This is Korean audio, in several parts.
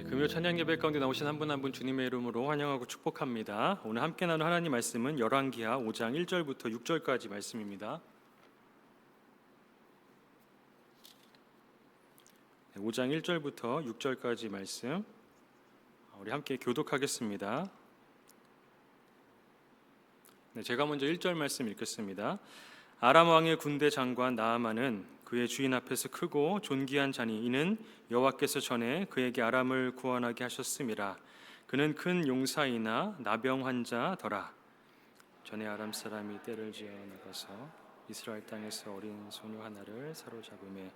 금요 찬양 예배 가운데 나오신 한 분 한 분 주님의 이름으로 환영하고 축복합니다. 오늘 함께 나눌 하나님 말씀은 열왕기하 5장 1절부터 6절까지 말씀입니다. 5장 1절부터 6절까지 말씀 우리 함께 교독하겠습니다. 제가 먼저 1절 말씀 읽겠습니다. 아람 왕의 군대 장관 나아만은 그의 주인 앞에서 크고 존귀한 자니 이는 여호와께서 전에 그에게 아람을 구원하게 하셨음이라. 그는 큰 용사이나 나병 환자더라. 전에 아람 사람이 떼를 지어 나가서 이스라엘 땅에서 어린 소녀 하나를 사로잡음에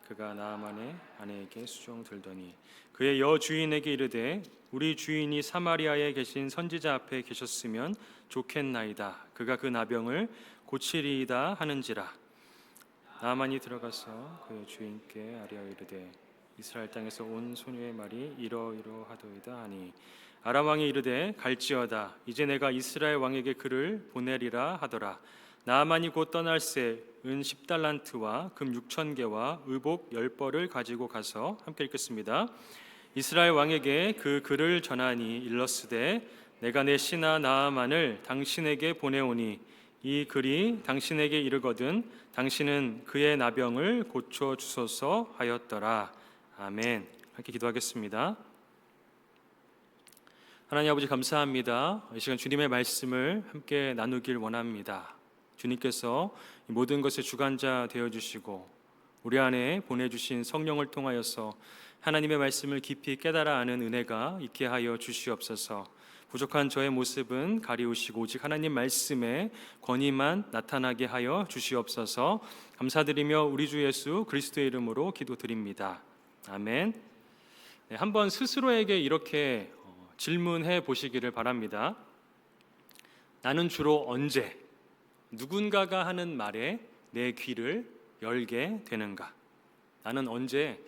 그가 나아만의 아내에게 수종 들더니 그의 여주인에게 이르되 우리 주인이 사마리아에 계신 선지자 앞에 계셨으면 좋겠나이다. 그가 그 나병을 고치리이다 하는지라. 나아만이 들어가서 그의 주인께 아뢰어 이르되 이스라엘 땅에서 온 소녀의 말이 이러이러하도이다 하니 아람 왕이 이르되 갈지어다. 이제 내가 이스라엘 왕에게 그를 보내리라 하더라. 나아만이 곧 떠날새 은 10달란트와 금 6,000개와 의복 10벌을 가지고 가서 함께 읽겠습니다. 이스라엘 왕에게 그 글을 전하니 일러스되 내가 내 신하 나아만을 당신에게 보내오니 이 글이 당신에게 이르거든 당신은 그의 나병을 고쳐 주소서 하였더라. 아멘. 함께 기도하겠습니다. 하나님 아버지 감사합니다. 이 시간 주님의 말씀을 함께 나누길 원합니다. 주님께서 모든 것의 주관자 되어주시고 우리 안에 보내주신 성령을 통하여서 하나님의 말씀을 깊이 깨달아 아는 은혜가 있게 하여 주시옵소서. 부족한 저의 모습은 가리우시고 오직 하나님 말씀의 권위만 나타나게 하여 주시옵소서. 감사드리며 우리 주 예수 그리스도의 이름으로 기도드립니다. 아멘. 한번 스스로에게 이렇게 질문해 보시기를 바랍니다. 나는 주로 언제 누군가가 하는 말에 내 귀를 열게 되는가? 나는 언제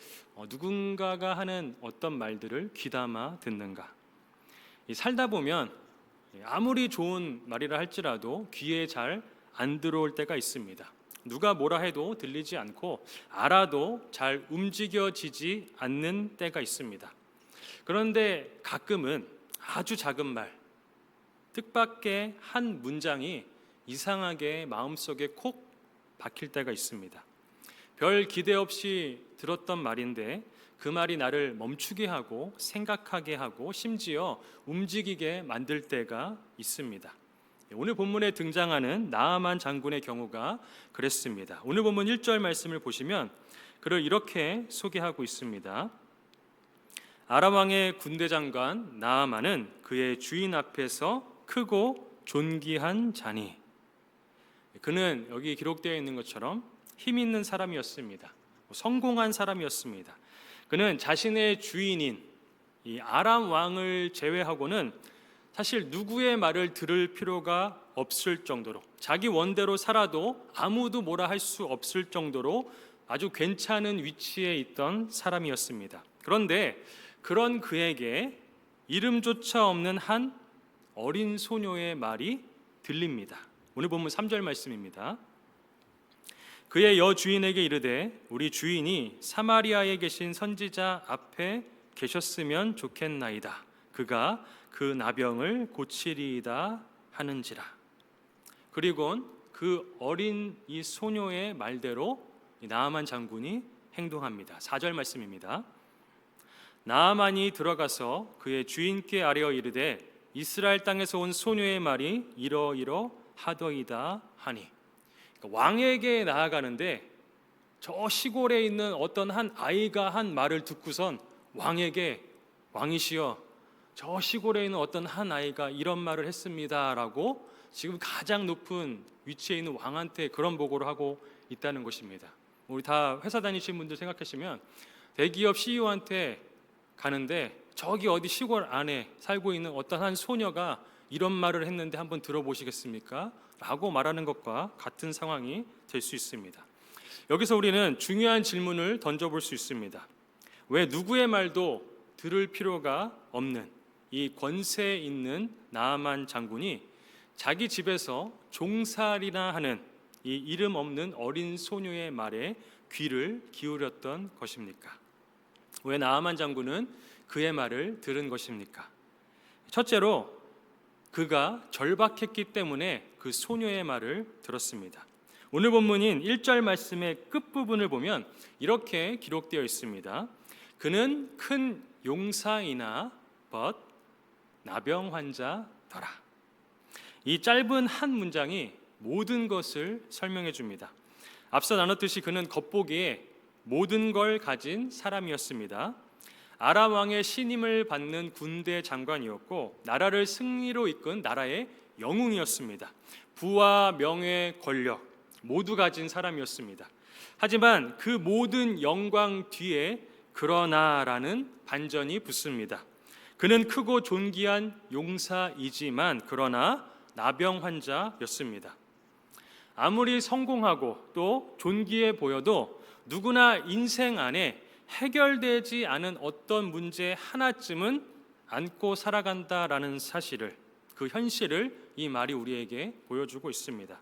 누군가가 하는 어떤 말들을 귀담아 듣는가? 살다 보면 아무리 좋은 말이라 할지라도 귀에 잘 안 들어올 때가 있습니다. 누가 뭐라 해도 들리지 않고 알아도 잘 움직여지지 않는 때가 있습니다. 그런데 가끔은 아주 작은 말, 뜻밖의 한 문장이 이상하게 마음속에 콕 박힐 때가 있습니다. 별 기대 없이 들었던 말인데 그 말이 나를 멈추게 하고 생각하게 하고 심지어 움직이게 만들 때가 있습니다. 오늘 본문에 등장하는 나아만 장군의 경우가 그랬습니다. 오늘 본문 1절 말씀을 보시면 그를 이렇게 소개하고 있습니다. 아람 왕의 군대 장관 나아만은 그의 주인 앞에서 크고 존귀한 자니 그는 여기 기록되어 있는 것처럼 힘 있는 사람이었습니다. 성공한 사람이었습니다. 그는 자신의 주인인 이 아람 왕을 제외하고는 사실 누구의 말을 들을 필요가 없을 정도로 자기 원대로 살아도 아무도 뭐라 할 수 없을 정도로 아주 괜찮은 위치에 있던 사람이었습니다. 그런데 그런 그에게 이름조차 없는 한 어린 소녀의 말이 들립니다. 오늘 본문 3절 말씀입니다. 그의 여주인에게 이르되 우리 주인이 사마리아에 계신 선지자 앞에 계셨으면 좋겠나이다. 그가 그 나병을 고치리이다 하는지라. 그리고는 그 어린 이 소녀의 말대로 나아만 장군이 행동합니다. 4절 말씀입니다. 나아만이 들어가서 그의 주인께 아뢰어 이르되 이스라엘 땅에서 온 소녀의 말이 이러이러하더이다 하니 왕에게 나아가는데 저 시골에 있는 어떤 한 아이가 한 말을 듣고선 왕에게 왕이시여 저 시골에 있는 어떤 한 아이가 이런 말을 했습니다 라고 지금 가장 높은 위치에 있는 왕한테 그런 보고를 하고 있다는 것입니다. 우리 다 회사 다니시는 분들 생각하시면 대기업 CEO한테 가는데 저기 어디 시골 안에 살고 있는 어떤 한 소녀가 이런 말을 했는데 한번 들어보시겠습니까? 라고 말하는 것과 같은 상황이 될 수 있습니다. 여기서 우리는 중요한 질문을 던져볼 수 있습니다. 왜 누구의 말도 들을 필요가 없는 이 권세 있는 나아만 장군이 자기 집에서 종살이나 하는 이 이름 없는 어린 소녀의 말에 귀를 기울였던 것입니까? 왜 나아만 장군은 그의 말을 들은 것입니까? 첫째로 그가 절박했기 때문에 그 소녀의 말을 들었습니다. 오늘 본문인 1절 말씀의 끝부분을 보면 이렇게 기록되어 있습니다. 그는 큰 용사이나 벗 나병 환자더라. 이 짧은 한 문장이 모든 것을 설명해 줍니다. 앞서 나눴듯이 그는 겉보기에 모든 걸 가진 사람이었습니다. 아람 왕의 신임을 받는 군대 장관이었고 나라를 승리로 이끈 나라의 영웅이었습니다. 부와 명예, 권력 모두 가진 사람이었습니다. 하지만 그 모든 영광 뒤에 그러나라는 반전이 붙습니다. 그는 크고 존귀한 용사이지만 그러나 나병 환자였습니다. 아무리 성공하고 또 존귀해 보여도 누구나 인생 안에 해결되지 않은 어떤 문제 하나쯤은 안고 살아간다라는 사실을, 그 현실을 이 말이 우리에게 보여주고 있습니다.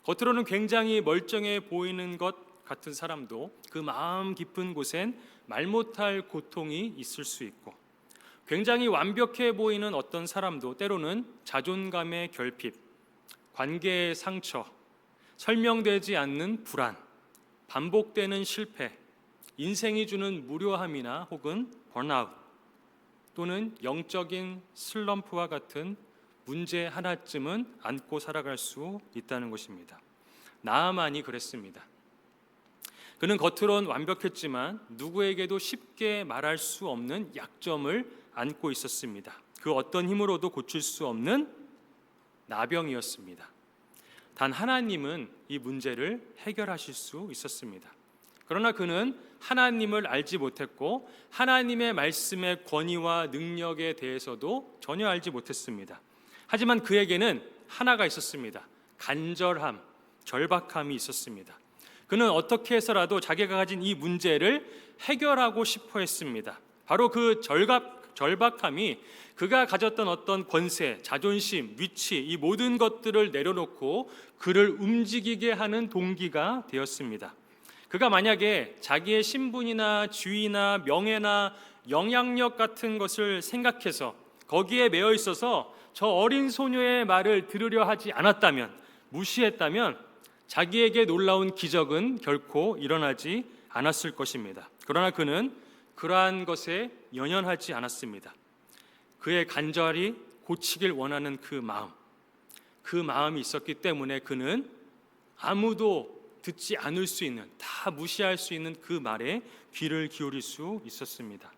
겉으로는 굉장히 멀쩡해 보이는 것 같은 사람도 그 마음 깊은 곳엔 말 못할 고통이 있을 수 있고, 굉장히 완벽해 보이는 어떤 사람도 때로는 자존감의 결핍, 관계의 상처, 설명되지 않는 불안, 반복되는 실패, 인생이 주는 무료함이나 혹은 번아웃 또는 영적인 슬럼프와 같은 문제 하나쯤은 안고 살아갈 수 있다는 것입니다. 나아만이 그랬습니다. 그는 겉으론 완벽했지만 누구에게도 쉽게 말할 수 없는 약점을 안고 있었습니다. 그 어떤 힘으로도 고칠 수 없는 나병이었습니다. 단 하나님은 이 문제를 해결하실 수 있었습니다. 그러나 그는 하나님을 알지 못했고 하나님의 말씀의 권위와 능력에 대해서도 전혀 알지 못했습니다. 하지만 그에게는 하나가 있었습니다. 간절함, 절박함이 있었습니다. 그는 어떻게 해서라도 자기가 가진 이 문제를 해결하고 싶어 했습니다. 바로 그 절박함이 그가 가졌던 어떤 권세, 자존심, 위치, 이 모든 것들을 내려놓고 그를 움직이게 하는 동기가 되었습니다. 그가 만약에 자기의 신분이나 지위나 명예나 영향력 같은 것을 생각해서 거기에 매여 있어서 저 어린 소녀의 말을 들으려 하지 않았다면, 무시했다면 자기에게 놀라운 기적은 결코 일어나지 않았을 것입니다. 그러나 그는 그러한 것에 연연하지 않았습니다. 그의 간절히 고치길 원하는 그 마음이 있었기 때문에 그는 아무도 듣지 않을 수 있는, 다 무시할 수 있는 그 말에 귀를 기울일 수 있었습니다.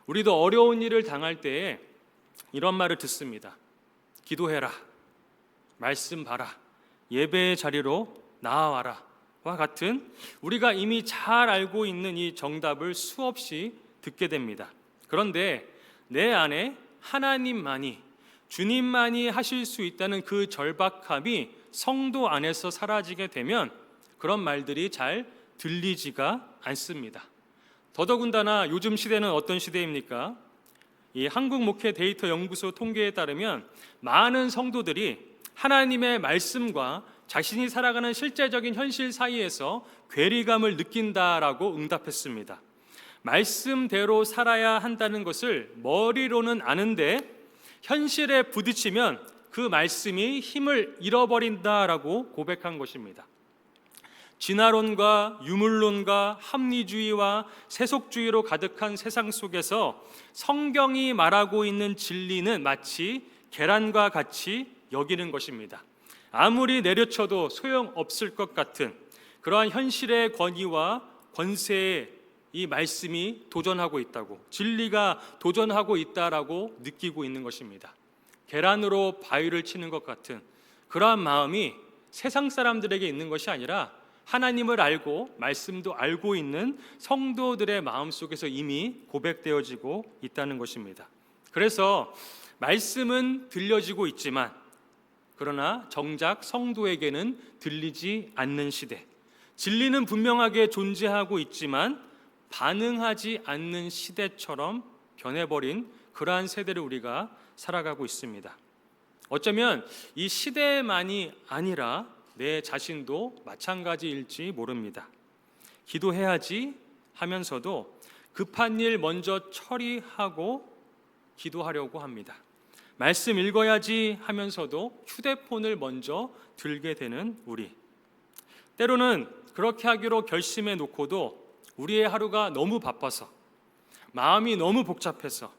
우리도 어려운 일을 당할 때에 이런 말을 듣습니다. 기도해라, 말씀 봐라, 예배의 자리로 나아와라 와 같은 우리가 이미 잘 알고 있는 이 정답을 수없이 듣게 됩니다. 그런데 내 안에 하나님만이, 주님만이 하실 수 있다는 그 절박함이 성도 안에서 사라지게 되면 그런 말들이 잘 들리지가 않습니다. 더더군다나 요즘 시대는 어떤 시대입니까? 이 한국목회데이터연구소 통계에 따르면 많은 성도들이 하나님의 말씀과 자신이 살아가는 실제적인 현실 사이에서 괴리감을 느낀다라고 응답했습니다. 말씀대로 살아야 한다는 것을 머리로는 아는데 현실에 부딪히면 그 말씀이 힘을 잃어버린다라고 고백한 것입니다. 진화론과 유물론과 합리주의와 세속주의로 가득한 세상 속에서 성경이 말하고 있는 진리는 마치 계란과 같이 여기는 것입니다. 아무리 내려쳐도 소용없을 것 같은 그러한 현실의 권위와 권세에 이 말씀이 도전하고 있다고, 진리가 도전하고 있다라고 느끼고 있는 것입니다. 계란으로 바위를 치는 것 같은 그러한 마음이 세상 사람들에게 있는 것이 아니라 하나님을 알고 말씀도 알고 있는 성도들의 마음속에서 이미 고백되어지고 있다는 것입니다. 그래서 말씀은 들려지고 있지만 그러나 정작 성도에게는 들리지 않는 시대, 진리는 분명하게 존재하고 있지만 반응하지 않는 시대처럼 변해버린 그러한 세대를 우리가 살아가고 있습니다. 어쩌면 이 시대만이 아니라 내 자신도 마찬가지일지 모릅니다. 기도해야지 하면서도 급한 일 먼저 처리하고 기도하려고 합니다. 말씀 읽어야지 하면서도 휴대폰을 먼저 들게 되는 우리. 때로는 그렇게 하기로 결심해 놓고도 우리의 하루가 너무 바빠서, 마음이 너무 복잡해서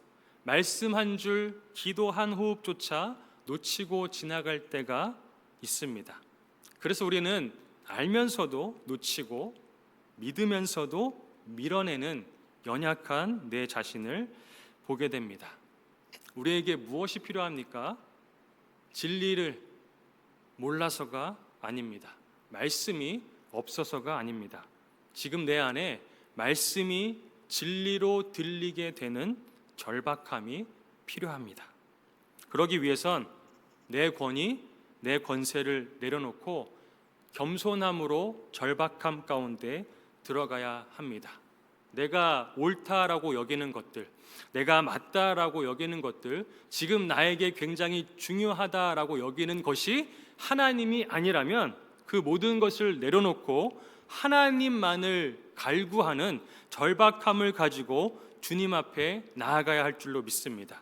말씀 한 줄, 기도 한 호흡조차 놓치고 지나갈 때가 있습니다. 그래서 우리는 알면서도 놓치고 믿으면서도 밀어내는 연약한 내 자신을 보게 됩니다. 우리에게 무엇이 필요합니까? 진리를 몰라서가 아닙니다. 말씀이 없어서가 아닙니다. 지금 내 안에 말씀이 진리로 들리게 되는 절박함이 필요합니다. 그러기 위해선 내 권위, 내 권세를 내려놓고 겸손함으로 절박함 가운데 들어가야 합니다. 내가 옳다라고 여기는 것들, 내가 맞다라고 여기는 것들, 지금 나에게 굉장히 중요하다라고 여기는 것이 하나님이 아니라면 그 모든 것을 내려놓고 하나님만을 갈구하는 절박함을 가지고 주님 앞에 나아가야 할 줄로 믿습니다.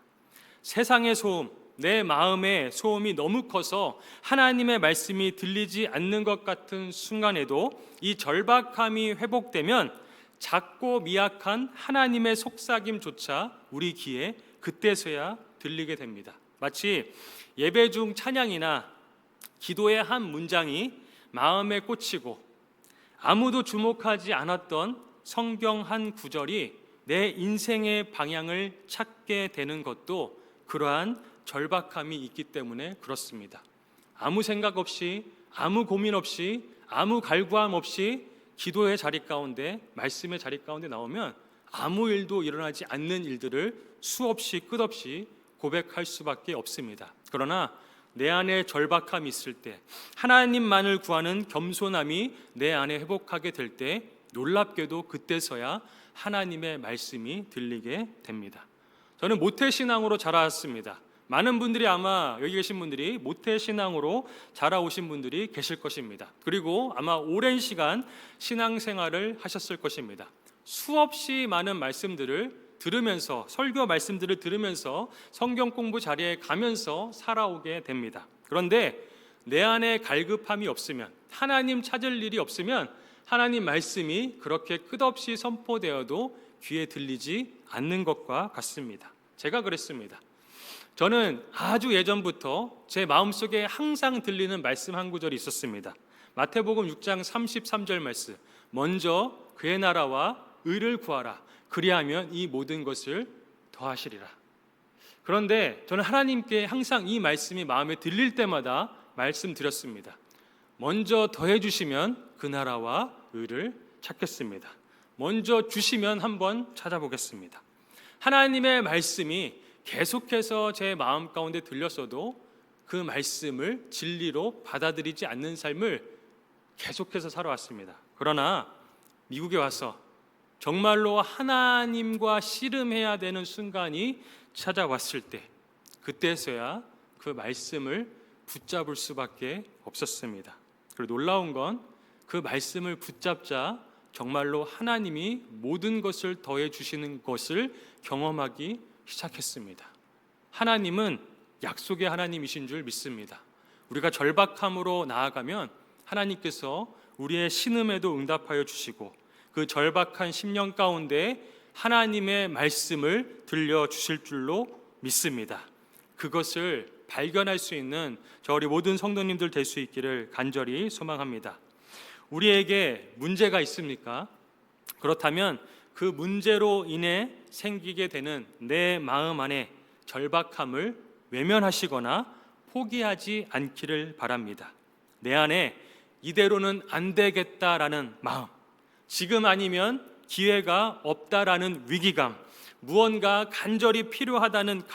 세상의 소음, 내 마음의 소음이 너무 커서 하나님의 말씀이 들리지 않는 것 같은 순간에도 이 절박함이 회복되면 작고 미약한 하나님의 속삭임조차 우리 귀에 그때서야 들리게 됩니다. 마치 예배 중 찬양이나 기도의 한 문장이 마음에 꽂히고 아무도 주목하지 않았던 성경 한 구절이 내 인생의 방향을 찾게 되는 것도 그러한 절박함이 있기 때문에 그렇습니다. 아무 생각 없이, 아무 고민 없이, 아무 갈구함 없이 기도의 자리 가운데, 말씀의 자리 가운데 나오면 아무 일도 일어나지 않는 일들을 수없이 끝없이 고백할 수밖에 없습니다. 그러나 내 안에 절박함이 있을 때, 하나님만을 구하는 겸손함이 내 안에 회복하게 될 때 놀랍게도 그때서야 하나님의 말씀이 들리게 됩니다. 저는 모태신앙으로 자라왔습니다. 많은 분들이 아마 여기 계신 분들이 모태신앙으로 자라오신 분들이 계실 것입니다. 그리고 아마 오랜 시간 신앙생활을 하셨을 것입니다. 수없이 많은 말씀들을 들으면서, 설교 말씀들을 들으면서 성경 공부 자리에 가면서 살아오게 됩니다. 그런데 내 안에 갈급함이 없으면, 하나님 찾을 일이 없으면 하나님 말씀이 그렇게 끝없이 선포되어도 귀에 들리지 않는 것과 같습니다. 제가 그랬습니다. 저는 아주 예전부터 제 마음속에 항상 들리는 말씀 한 구절이 있었습니다. 마태복음 6장 33절 말씀, 먼저 그의 나라와 의를 구하라, 그리하면 이 모든 것을 더하시리라. 그런데 저는 하나님께 항상 이 말씀이 마음에 들릴 때마다 말씀드렸습니다. 먼저 더해 주시면 그 나라와 의를 찾겠습니다. 먼저 주시면 한번 찾아보겠습니다. 하나님의 말씀이 계속해서 제 마음 가운데 들렸어도 그 말씀을 진리로 받아들이지 않는 삶을 계속해서 살아왔습니다. 그러나 미국에 와서 정말로 하나님과 씨름해야 되는 순간이 찾아왔을 때, 그때서야 그 말씀을 붙잡을 수밖에 없었습니다. 그리고 놀라운 건 그 말씀을 붙잡자 정말로 하나님이 모든 것을 더해 주시는 것을 경험하기 시작했습니다. 하나님은 약속의 하나님이신 줄 믿습니다. 우리가 절박함으로 나아가면 하나님께서 우리의 신음에도 응답하여 주시고 그 절박한 심령 가운데 하나님의 말씀을 들려주실 줄로 믿습니다. 그것을 발견할 수 있는 우리 모든 성도님들 될 수 있기를 간절히 소망합니다. 우리에게 문제가 있습니까? 그렇다면 그 문제로 인해 생기게 되는 내 마음 안에 절박함을 외면하시거나 포기하지 않기를 바랍니다. 내 안에 이대로는 안 되겠다라는 마음, 지금 아니면 기회가 없다라는 위기감, 무언가 간절히 필요하다는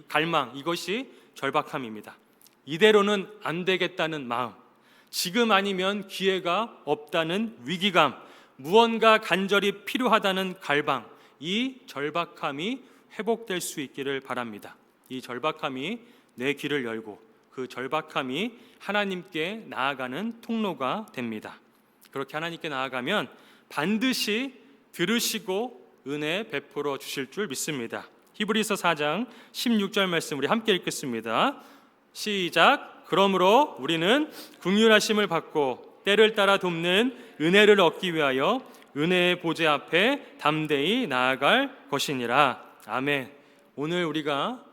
갈망, 이것이 절박함입니다. 이대로는 안 되겠다는 마음, 지금 아니면 기회가 없다는 위기감, 무언가 간절히 필요하다는 갈망, 이 절박함이 회복될 수 있기를 바랍니다. 이 절박함이 내 귀를 열고 그 절박함이 하나님께 나아가는 통로가 됩니다. 그렇게 하나님께 나아가면 반드시 들으시고 은혜 베풀어 주실 줄 믿습니다. 히브리서 4장 16절 말씀 우리 함께 읽겠습니다. 시작. 그러므로 우리는 긍휼하심을 받고 때를 따라 돕는 은혜를 얻기 위하여 은혜의 보좌 앞에 담대히 나아갈 것이니라. 아멘. 오늘 우리가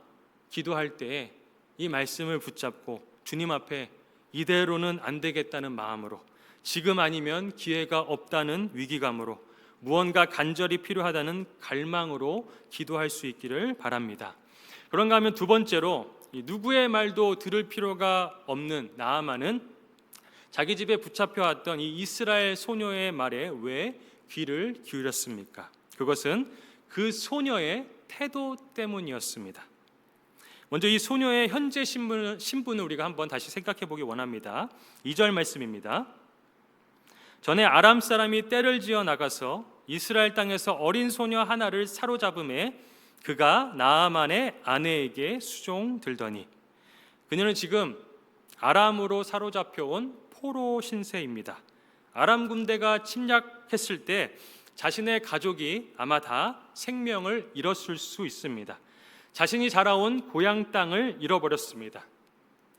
기도할 때 이 말씀을 붙잡고 주님 앞에 이대로는 안 되겠다는 마음으로, 지금 아니면 기회가 없다는 위기감으로, 무언가 간절히 필요하다는 갈망으로 기도할 수 있기를 바랍니다. 그런가 하면 두 번째로, 누구의 말도 들을 필요가 없는 나아만은 자기 집에 붙잡혀왔던 이 이스라엘 소녀의 말에 왜 귀를 기울였습니까? 그것은 그 소녀의 태도 때문이었습니다. 먼저 이 소녀의 현재 신분을 우리가 한번 다시 생각해 보기 원합니다. 2절 말씀입니다. 전에 아람 사람이 떼를 지어 나가서 이스라엘 땅에서 어린 소녀 하나를 사로잡음에 그가 나아만의 아내에게 수종들더니, 그녀는 지금 아람으로 사로잡혀온 포로 신세입니다. 아람 군대가 침략했을 때 자신의 가족이 아마 다 생명을 잃었을 수 있습니다. 자신이 자라온 고향 땅을 잃어버렸습니다.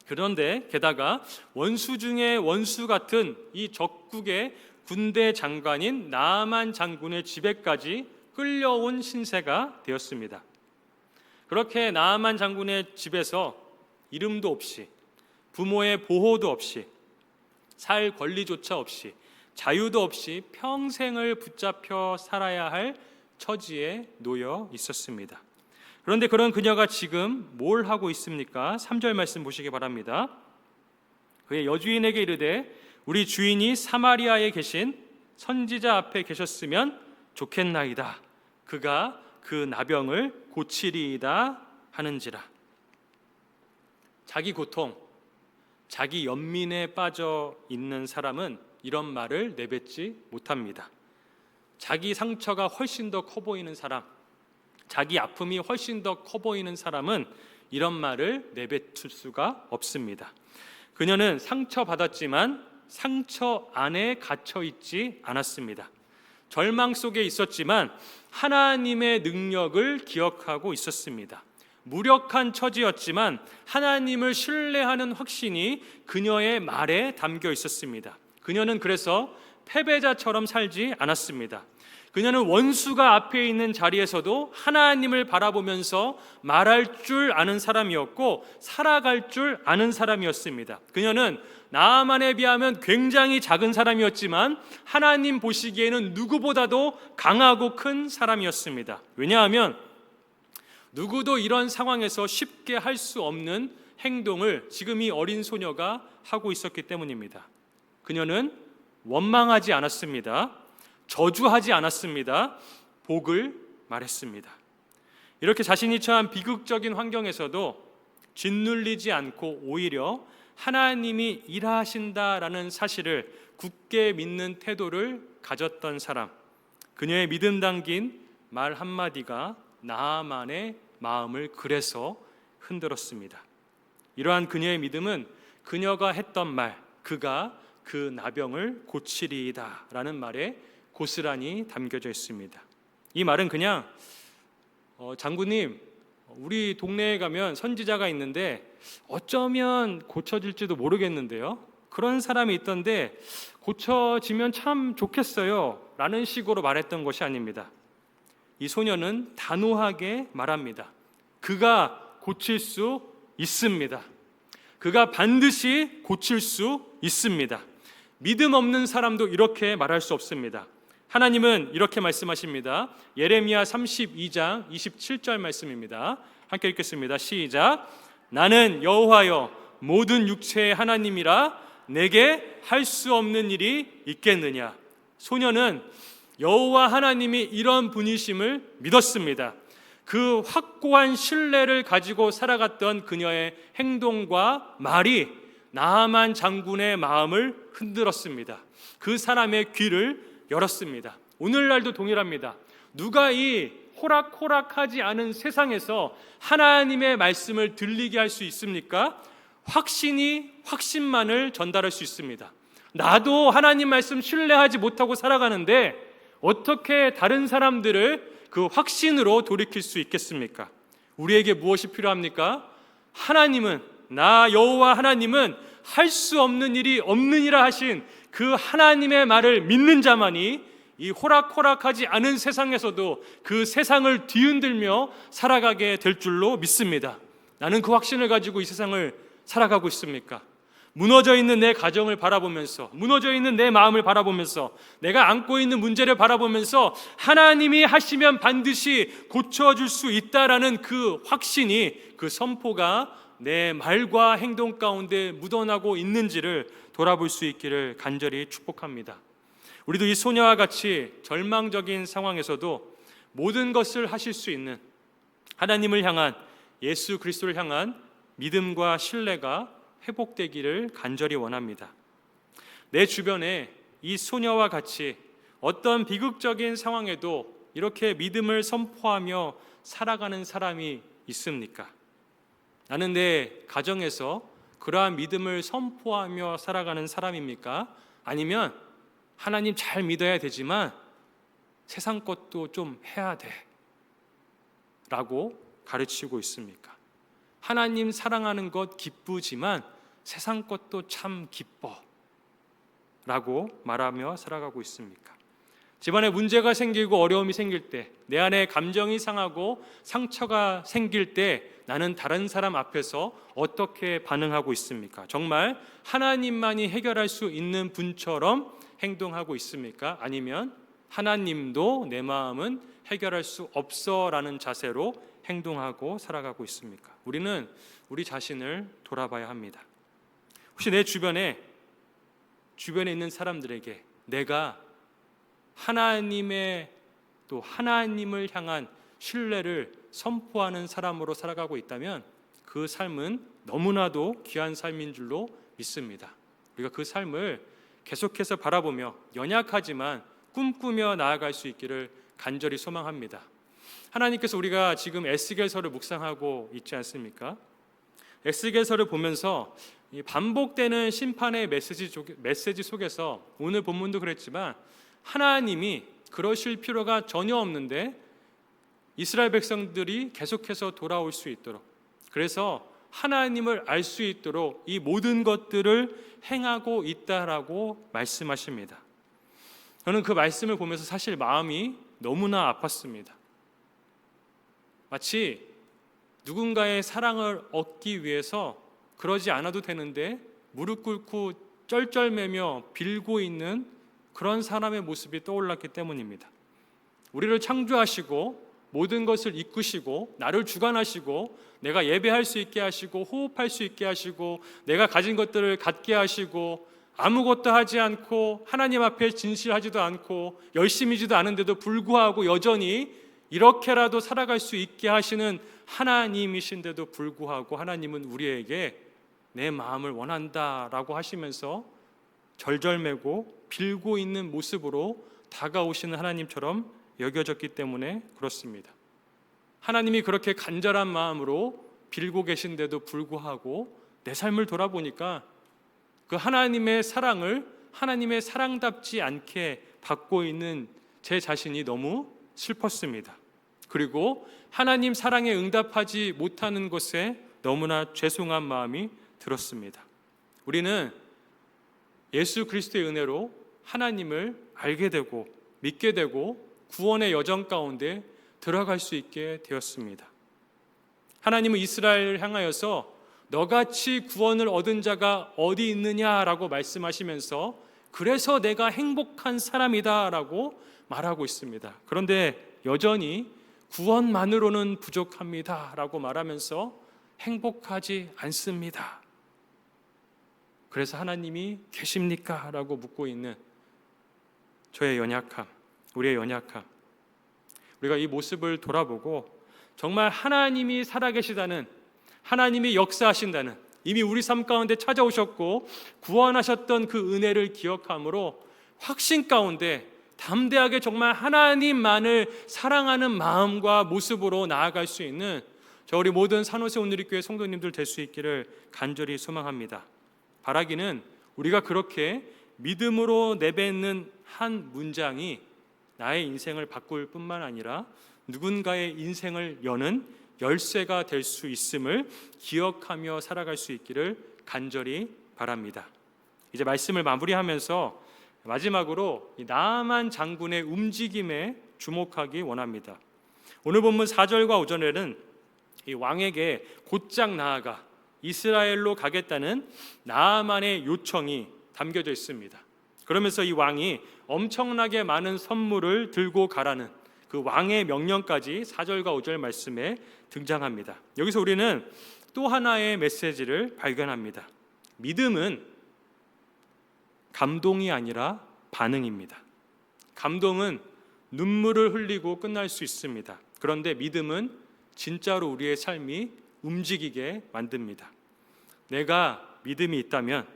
그런데 게다가 원수 중에 원수 같은 이 적국의 군대 장관인 나아만 장군의 집에까지 끌려온 신세가 되었습니다. 그렇게 나아만 장군의 집에서 이름도 없이, 부모의 보호도 없이, 살 권리조차 없이, 자유도 없이 평생을 붙잡혀 살아야 할 처지에 놓여 있었습니다. 그런데 그런 그녀가 지금 뭘 하고 있습니까? 3절 말씀 보시기 바랍니다. 그의 여주인에게 이르되 우리 주인이 사마리아에 계신 선지자 앞에 계셨으면 좋겠나이다. 그가 그 나병을 고치리이다 하는지라. 자기 고통, 자기 연민에 빠져 있는 사람은 이런 말을 내뱉지 못합니다. 자기 상처가 훨씬 더 커 보이는 사람, 자기 아픔이 훨씬 더 커 보이는 사람은 이런 말을 내뱉을 수가 없습니다. 그녀는 상처받았지만 상처 안에 갇혀 있지 않았습니다. 절망 속에 있었지만 하나님의 능력을 기억하고 있었습니다. 무력한 처지였지만 하나님을 신뢰하는 확신이 그녀의 말에 담겨 있었습니다. 그녀는 그래서 패배자처럼 살지 않았습니다. 그녀는 원수가 앞에 있는 자리에서도 하나님을 바라보면서 말할 줄 아는 사람이었고 살아갈 줄 아는 사람이었습니다. 그녀는 나아만에 비하면 굉장히 작은 사람이었지만 하나님 보시기에는 누구보다도 강하고 큰 사람이었습니다. 왜냐하면 누구도 이런 상황에서 쉽게 할 수 없는 행동을 지금 이 어린 소녀가 하고 있었기 때문입니다. 그녀는 원망하지 않았습니다. 저주하지 않았습니다. 복을 말했습니다. 이렇게 자신이 처한 비극적인 환경에서도 짓눌리지 않고 오히려 하나님이 일하신다라는 사실을 굳게 믿는 태도를 가졌던 사람, 그녀의 믿음 담긴 말 한마디가 나아만의 마음을 그래서 흔들었습니다. 이러한 그녀의 믿음은 그녀가 했던 말, 그가 그 나병을 고치리이다 라는 말에 고스란히 담겨져 있습니다. 이 말은 그냥 장군님, 우리 동네에 가면 선지자가 있는데 어쩌면 고쳐질지도 모르겠는데요, 그런 사람이 있던데 고쳐지면 참 좋겠어요 라는 식으로 말했던 것이 아닙니다. 이 소녀는 단호하게 말합니다. 그가 고칠 수 있습니다. 그가 반드시 고칠 수 있습니다. 믿음 없는 사람도 이렇게 말할 수 없습니다. 하나님은 이렇게 말씀하십니다. 예레미야 32장 27절 말씀입니다. 함께 읽겠습니다. 시작. 나는 여호와여 모든 육체의 하나님이라 내게 할 수 없는 일이 있겠느냐. 소녀는 여호와 하나님이 이런 분이심을 믿었습니다. 그 확고한 신뢰를 가지고 살아갔던 그녀의 행동과 말이 나아만 장군의 마음을 흔들었습니다. 그 사람의 귀를 열었습니다. 오늘날도 동일합니다. 누가 이 호락호락하지 않은 세상에서 하나님의 말씀을 들리게 할 수 있습니까? 확신만을 전달할 수 있습니다. 나도 하나님 말씀 신뢰하지 못하고 살아가는데 어떻게 다른 사람들을 그 확신으로 돌이킬 수 있겠습니까? 우리에게 무엇이 필요합니까? 하나님은, 나 여호와 하나님은 할 수 없는 일이 없느니라 하신 그 하나님의 말을 믿는 자만이 이 호락호락하지 않은 세상에서도 그 세상을 뒤흔들며 살아가게 될 줄로 믿습니다. 나는 그 확신을 가지고 이 세상을 살아가고 있습니까? 무너져 있는 내 가정을 바라보면서, 무너져 있는 내 마음을 바라보면서, 내가 안고 있는 문제를 바라보면서 하나님이 하시면 반드시 고쳐줄 수 있다라는 그 확신이, 그 선포가 내 말과 행동 가운데 묻어나고 있는지를 돌아볼 수 있기를 간절히 축복합니다. 우리도 이 소녀와 같이 절망적인 상황에서도 모든 것을 하실 수 있는 하나님을 향한, 예수 그리스도를 향한 믿음과 신뢰가 회복되기를 간절히 원합니다. 내 주변에 이 소녀와 같이 어떤 비극적인 상황에도 이렇게 믿음을 선포하며 살아가는 사람이 있습니까? 나는 내 가정에서 그러한 믿음을 선포하며 살아가는 사람입니까? 아니면 하나님 잘 믿어야 되지만 세상 것도 좀 해야 돼 라고 가르치고 있습니까? 하나님 사랑하는 것 기쁘지만 세상 것도 참 기뻐 라고 말하며 살아가고 있습니까? 집안에 문제가 생기고 어려움이 생길 때, 내 안에 감정이 상하고 상처가 생길 때 나는 다른 사람 앞에서 어떻게 반응하고 있습니까? 정말 하나님만이 해결할 수 있는 분처럼 행동하고 있습니까? 아니면 하나님도 내 마음은 해결할 수 없어 라는 자세로 행동하고 살아가고 있습니까? 우리는 우리 자신을 돌아봐야 합니다. 혹시 내 주변에 있는 사람들에게 내가 하나님의, 또 하나님을 향한 신뢰를 선포하는 사람으로 살아가고 있다면 그 삶은 너무나도 귀한 삶인 줄로 믿습니다. 우리가 그 삶을 계속해서 바라보며 연약하지만 꿈꾸며 나아갈 수 있기를 간절히 소망합니다. 하나님께서, 우리가 지금 에스겔서를 묵상하고 있지 않습니까? 에스겔서를 보면서 이 반복되는 심판의 메시지 속에서 오늘 본문도 그랬지만 하나님이 그러실 필요가 전혀 없는데 이스라엘 백성들이 계속해서 돌아올 수 있도록, 그래서 하나님을 알 수 있도록 이 모든 것들을 행하고 있다라고 말씀하십니다. 저는 그 말씀을 보면서 사실 마음이 너무나 아팠습니다. 마치 누군가의 사랑을 얻기 위해서 그러지 않아도 되는데 무릎 꿇고 쩔쩔매며 빌고 있는 그런 사람의 모습이 떠올랐기 때문입니다. 우리를 창조하시고 모든 것을 이끄시고 나를 주관하시고 내가 예배할 수 있게 하시고 호흡할 수 있게 하시고 내가 가진 것들을 갖게 하시고 아무것도 하지 않고 하나님 앞에 진실하지도 않고 열심히지도 않은데도 불구하고 여전히 이렇게라도 살아갈 수 있게 하시는 하나님이신데도 불구하고 하나님은 우리에게 내 마음을 원한다라고 하시면서 절절매고 빌고 있는 모습으로 다가오시는 하나님처럼 여겨졌기 때문에 그렇습니다. 하나님이 그렇게 간절한 마음으로 빌고 계신데도 불구하고 내 삶을 돌아보니까 그 하나님의 사랑을 하나님의 사랑답지 않게 받고 있는 제 자신이 너무 슬펐습니다. 그리고 하나님 사랑에 응답하지 못하는 것에 너무나 죄송한 마음이 들었습니다. 우리는 예수 그리스도의 은혜로 하나님을 알게 되고 믿게 되고 구원의 여정 가운데 들어갈 수 있게 되었습니다. 하나님은 이스라엘을 향하여서 너같이 구원을 얻은 자가 어디 있느냐라고 말씀하시면서 그래서 내가 행복한 사람이다 라고 말하고 있습니다. 그런데 여전히 구원만으로는 부족합니다 라고 말하면서 행복하지 않습니다. 그래서 하나님이 계십니까? 라고 묻고 있는 저의 연약함, 우리의 연약함, 우리가 이 모습을 돌아보고 정말 하나님이 살아계시다는, 하나님이 역사하신다는, 이미 우리 삶 가운데 찾아오셨고 구원하셨던 그 은혜를 기억함으로 확신 가운데 담대하게 정말 하나님만을 사랑하는 마음과 모습으로 나아갈 수 있는 저 우리 모든 산호세 온누리교회 성도님들 될 수 있기를 간절히 소망합니다. 바라기는 우리가 그렇게 믿음으로 내뱉는 한 문장이 나의 인생을 바꿀 뿐만 아니라 누군가의 인생을 여는 열쇠가 될 수 있음을 기억하며 살아갈 수 있기를 간절히 바랍니다. 이제 말씀을 마무리하면서 마지막으로 이 나아만 장군의 움직임에 주목하기 원합니다. 오늘 본문 4절과 5절에는 이 왕에게 곧장 나아가 이스라엘로 가겠다는 나아만의 요청이 담겨져 있습니다. 그러면서 이 왕이 엄청나게 많은 선물을 들고 가라는 그 왕의 명령까지 4절과 5절 말씀에 등장합니다. 여기서 우리는 또 하나의 메시지를 발견합니다. 믿음은 감동이 아니라 반응입니다. 감동은 눈물을 흘리고 끝날 수 있습니다. 그런데 믿음은 진짜로 우리의 삶이 움직이게 만듭니다. 내가 믿음이 있다면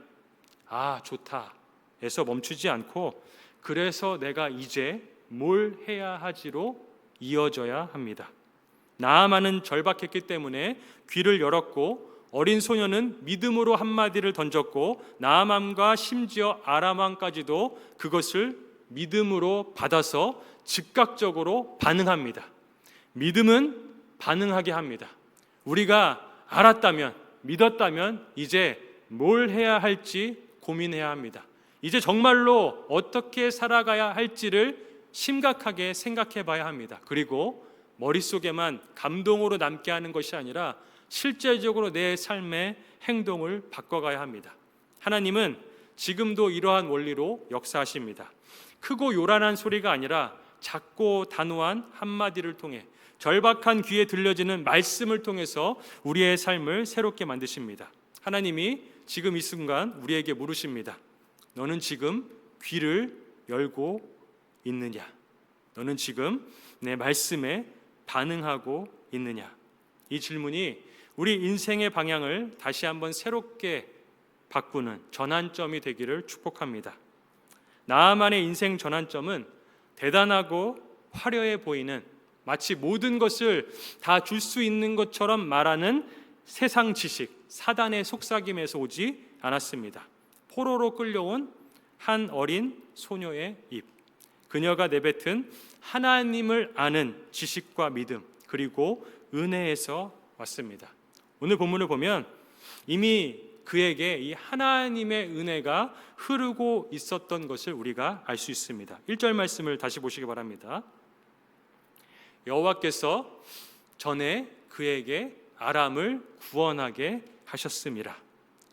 좋다 에서 멈추지 않고 그래서 내가 이제 뭘 해야 하지로 이어져야 합니다. 나아만은 절박했기 때문에 귀를 열었고 어린 소녀는 믿음으로 한마디를 던졌고 나아만과 심지어 아람 왕까지도 그것을 믿음으로 받아서 즉각적으로 반응합니다. 믿음은 반응하게 합니다. 우리가 알았다면, 믿었다면 이제 뭘 해야 할지 고민해야 합니다. 이제 정말로 어떻게 살아가야 할지를 심각하게 생각해 봐야 합니다. 그리고 머릿속에만 감동으로 남게 하는 것이 아니라 실제적으로 내 삶의 행동을 바꿔가야 합니다. 하나님은 지금도 이러한 원리로 역사하십니다. 크고 요란한 소리가 아니라 작고 단호한 한마디를 통해 절박한 귀에 들려지는 말씀을 통해서 우리의 삶을 새롭게 만드십니다. 하나님이 지금 이 순간 우리에게 물으십니다. 너는 지금 귀를 열고 있느냐? 너는 지금 내 말씀에 반응하고 있느냐? 이 질문이 우리 인생의 방향을 다시 한번 새롭게 바꾸는 전환점이 되기를 축복합니다. 나아만의 인생 전환점은 대단하고 화려해 보이는 마치 모든 것을 다 줄 수 있는 것처럼 말하는 세상 지식, 사단의 속삭임에서 오지 않았습니다. 포로로 끌려온 한 어린 소녀의 입, 그녀가 내뱉은 하나님을 아는 지식과 믿음 그리고 은혜에서 왔습니다. 오늘 본문을 보면 이미 그에게 이 하나님의 은혜가 흐르고 있었던 것을 우리가 알 수 있습니다. 1절 말씀을 다시 보시기 바랍니다. 여호와께서 전에 그에게 아람을 구원하게 하셨음이라.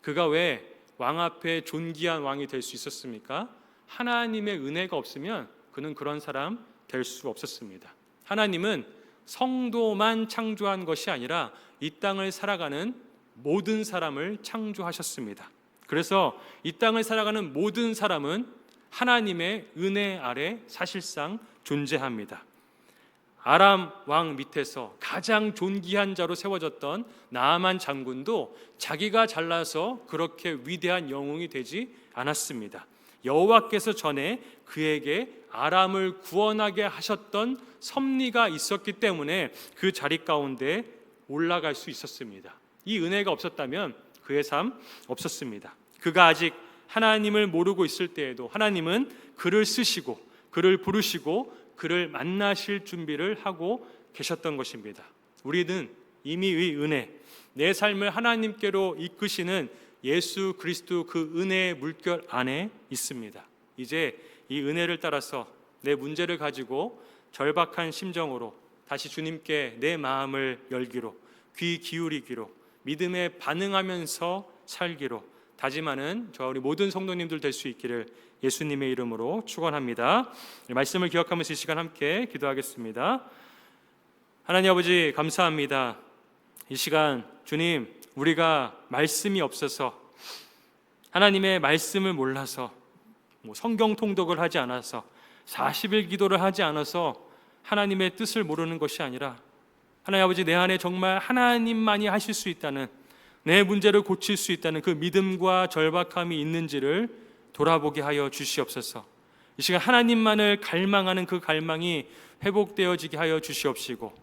그가 왜 왕 앞에 존귀한 왕이 될 수 있었습니까? 하나님의 은혜가 없으면 그는 그런 사람 될 수 없었습니다. 하나님은 성도만 창조한 것이 아니라 이 땅을 살아가는 모든 사람을 창조하셨습니다. 그래서 이 땅을 살아가는 모든 사람은 하나님의 은혜 아래 사실상 존재합니다. 아람 왕 밑에서 가장 존귀한 자로 세워졌던 나아만 장군도 자기가 잘나서 그렇게 위대한 영웅이 되지 않았습니다. 여호와께서 전에 그에게 아람을 구원하게 하셨던 섭리가 있었기 때문에 그 자리 가운데 올라갈 수 있었습니다. 이 은혜가 없었다면 그의 삶 없었습니다. 그가 아직 하나님을 모르고 있을 때에도 하나님은 그를 쓰시고 그를 부르시고 그를 만나실 준비를 하고 계셨던 것입니다. 우리는 이미 이 은혜, 내 삶을 하나님께로 이끄시는 예수 그리스도 그 은혜의 물결 안에 있습니다. 이제 이 은혜를 따라서 내 문제를 가지고 절박한 심정으로 다시 주님께 내 마음을 열기로, 귀 기울이기로, 믿음에 반응하면서 살기로 다짐하는 저와 우리 모든 성도님들 될 수 있기를 예수님의 이름으로 축원합니다. 말씀을 기억하면서 이 시간 함께 기도하겠습니다. 하나님 아버지 감사합니다. 이 시간 주님, 우리가 말씀이 없어서, 하나님의 말씀을 몰라서, 성경 통독을 하지 않아서, 40일 기도를 하지 않아서 하나님의 뜻을 모르는 것이 아니라 하나님 아버지 내 안에 정말 하나님만이 하실 수 있다는, 내 문제를 고칠 수 있다는 그 믿음과 절박함이 있는지를 돌아보게 하여 주시옵소서. 이 시간 하나님만을 갈망하는 그 갈망이 회복되어지게 하여 주시옵시고,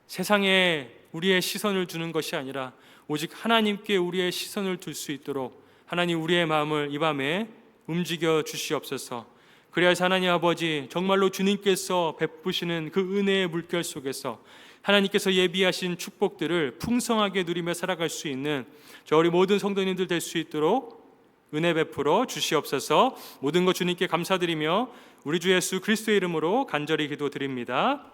세상에 우리의 시선을 두는 것이 아니라 오직 하나님께 우리의 시선을 둘 수 있도록 하나님 우리의 마음을 이 밤에 움직여 주시옵소서. 그래야지 하나님 아버지 정말로 주님께서 베푸시는 그 은혜의 물결 속에서 하나님께서 예비하신 축복들을 풍성하게 누리며 살아갈 수 있는 저 우리 모든 성도님들 될 수 있도록 은혜 베풀어 주시옵소서. 모든 것 주님께 감사드리며 우리 주 예수 그리스도의 이름으로 간절히 기도드립니다.